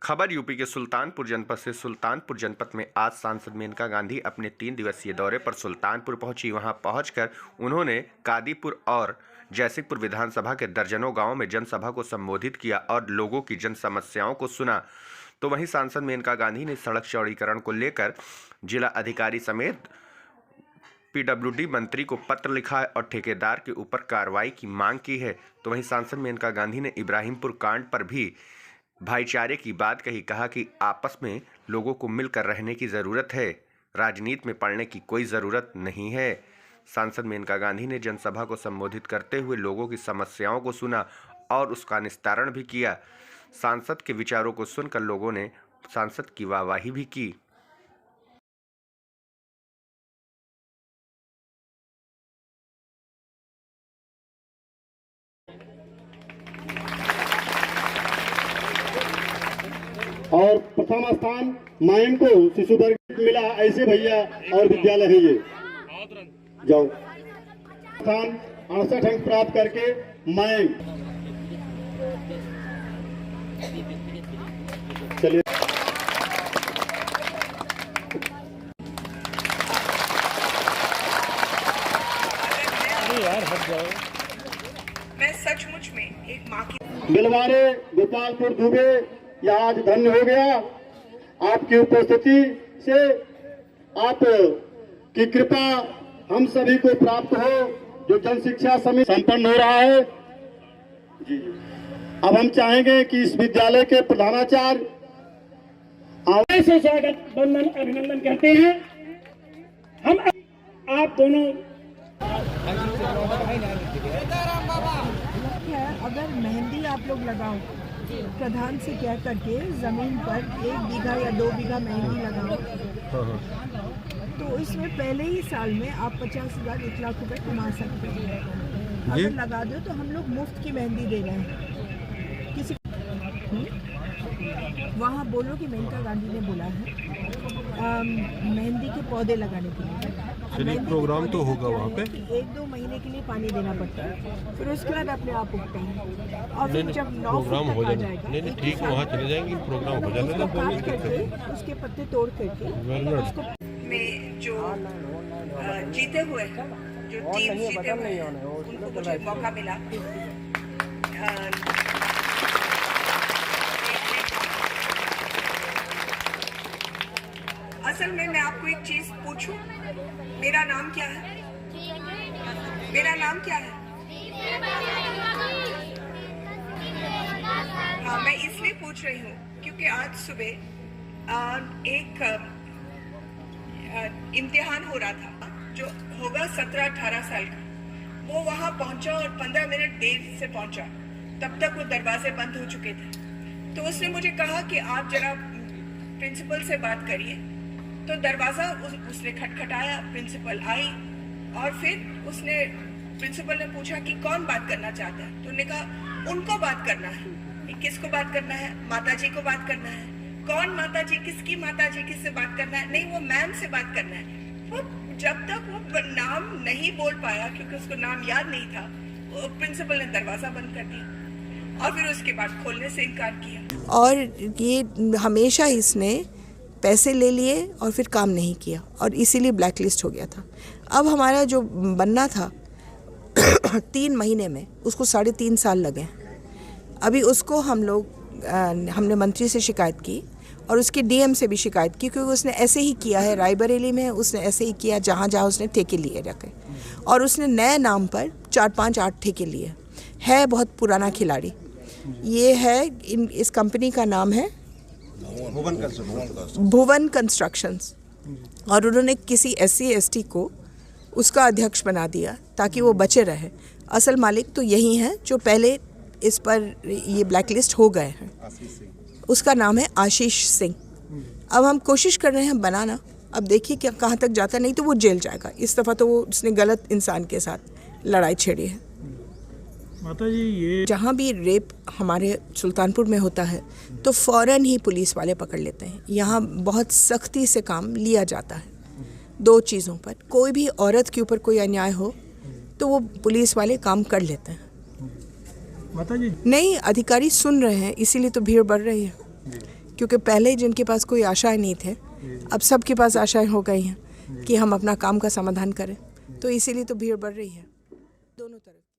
खबर यूपी के सुल्तानपुर जनपद से। सुल्तानपुर जनपद में आज सांसद मेनका गांधी अपने 3 दिवसीय दौरे पर सुल्तानपुर पहुंची। वहां पहुंचकर उन्होंने कादीपुर और जैसिकपुर विधानसभा के दर्जनों गांवों में जनसभा को संबोधित किया और लोगों की जन समस्याओं को सुना। तो वहीं सांसद मेनका गांधी ने सड़क चौड़ीकरण को लेकर जिला अधिकारी समेत पीडब्ल्यूडी मंत्री को पत्र लिखा है और ठेकेदार के ऊपर कार्रवाई की मांग की है। तो वहीं सांसद मेनका गांधी ने इब्राहिमपुर कांड पर भी भाईचारे की बात कही। कहा कि आपस में लोगों को मिलकर रहने की ज़रूरत है, राजनीति में पड़ने की कोई ज़रूरत नहीं है। सांसद मेनका गांधी ने जनसभा को संबोधित करते हुए लोगों की समस्याओं को सुना और उसका निस्तारण भी किया। सांसद के विचारों को सुनकर लोगों ने सांसद की वाहवाही भी की। और प्रथम स्थान मायन को शिशु वर्ग मिला। ऐसे भैया और विद्यालय है ये जाओ स्थान 68 अंक प्राप्त करके मायन। चलिए यार हट जाओ। मैं सचमुच में एक माँ की बिलवारे गोपालपुर दुबे यह आज धन्य हो गया। आपकी उपस्थिति से आप की कृपा हम सभी को प्राप्त हो। जो जन शिक्षा समिति संपन्न हो रहा है जी। अब हम चाहेंगे कि इस विद्यालय के प्रधानाचार्य से स्वागत वंदन अभिनंदन करते हैं। हम आप दोनों अगर मेहंदी आप लोग लगाओ प्रधान से कह करके जमीन पर 1 बीघा या 2 बीघा मेहंदी लगाओ तो इसमें पहले ही साल में आप 50,000 1 लाख रुपए कमा सकते हैं। अगर लगा दो तो हम लोग मुफ्त की मेहंदी दे रहे हैं। किसी वहाँ बोलो कि मेनका गांधी ने बोला है मेहंदी के पौधे लगाने के लिए। प्रोग्राम तो होगा वहाँ पे 1-2 महीने के लिए पानी देना पड़ता है, फिर उसके बाद अपने आप उगता है। और फिर जब 9 प्रोग्राम फुट हो तक आ जाएगा। जाएगा नहीं ठीक है, वहाँ चले जाएंगे। प्रोग्राम हो जाएगा उसको काट करके उसके पत्ते तोड़ करके उसको में जो जीते हुए जो टीम जीते हुए उनको मुझे मौका मिला। असल में मैं आपको एक चीज पूछूं, मेरा नाम क्या है? मेरा नाम क्या है? हाँ, मैं इसलिए पूछ रही हूँ क्योंकि आज सुबह एक इम्तिहान हो रहा था जो होगा 17-18 साल का। वो वहाँ पहुँचा और 15 मिनट देर से पहुँचा, तब तक वो दरवाजे बंद हो चुके थे। तो उसने मुझे कहा कि आप जरा प्रिंसिपल से बात करिए। तो दरवाज़ा उसने खटखटाया, प्रिंसिपल आई और फिर प्रिंसिपल ने पूछा कि कौन बात करना चाहता है। तो उन्होंने कहा उनको बात करना है। किसको बात करना है? माताजी को बात करना है। कौन माताजी? किसकी माताजी? किससे बात करना है? नहीं, वो मैम से बात करना है। वो जब तक वो नाम नहीं बोल पाया, क्योंकि उसको नाम याद नहीं था, वो प्रिंसिपल ने दरवाज़ा बंद कर दिया और फिर उसके बाद खोलने से इनकार किया। और ये हमेशा इसने पैसे ले लिए और फिर काम नहीं किया और इसीलिए ब्लैक लिस्ट हो गया था। अब हमारा जो बनना था 3 महीने में, उसको 3.5 साल लगे। अभी उसको हमने मंत्री से शिकायत की और उसके डीएम से भी शिकायत की, क्योंकि उसने ऐसे ही किया है। रायबरेली में उसने ऐसे ही किया, जहाँ जहाँ उसने ठेके लिए रखे और उसने नए नाम पर 4-5-8 ठेके लिए। है बहुत पुराना खिलाड़ी ये है। इस कंपनी का नाम है भुवन कंस्ट्रक्शंस और उन्होंने किसी SC ST को उसका अध्यक्ष बना दिया ताकि वो बचे रहे। असल मालिक तो यही हैं जो पहले इस पर ये ब्लैकलिस्ट हो गए हैं। उसका नाम है आशीष सिंह। अब हम कोशिश कर रहे हैं बनाना, अब देखिए क्या कहाँ तक जाता है। नहीं तो वो जेल जाएगा। इस दफ़ा तो वो उसने गलत इंसान के साथ लड़ाई छेड़ी है। माता जी ये जहाँ भी रेप हमारे सुल्तानपुर में होता है तो फ़ौरन ही पुलिस वाले पकड़ लेते हैं। यहाँ बहुत सख्ती से काम लिया जाता है 2 चीज़ों पर। कोई भी औरत के ऊपर कोई अन्याय हो तो वो पुलिस वाले काम कर लेते हैं। माता जी नहीं, अधिकारी सुन रहे हैं, इसीलिए तो भीड़ बढ़ रही है क्योंकि पहले जिनके पास कोई आशाएं नहीं थे, अब सबके पास आशाएं हो गई हैं कि हम अपना काम का समाधान करें, तो इसीलिए तो भीड़ बढ़ रही है दोनों तरफ।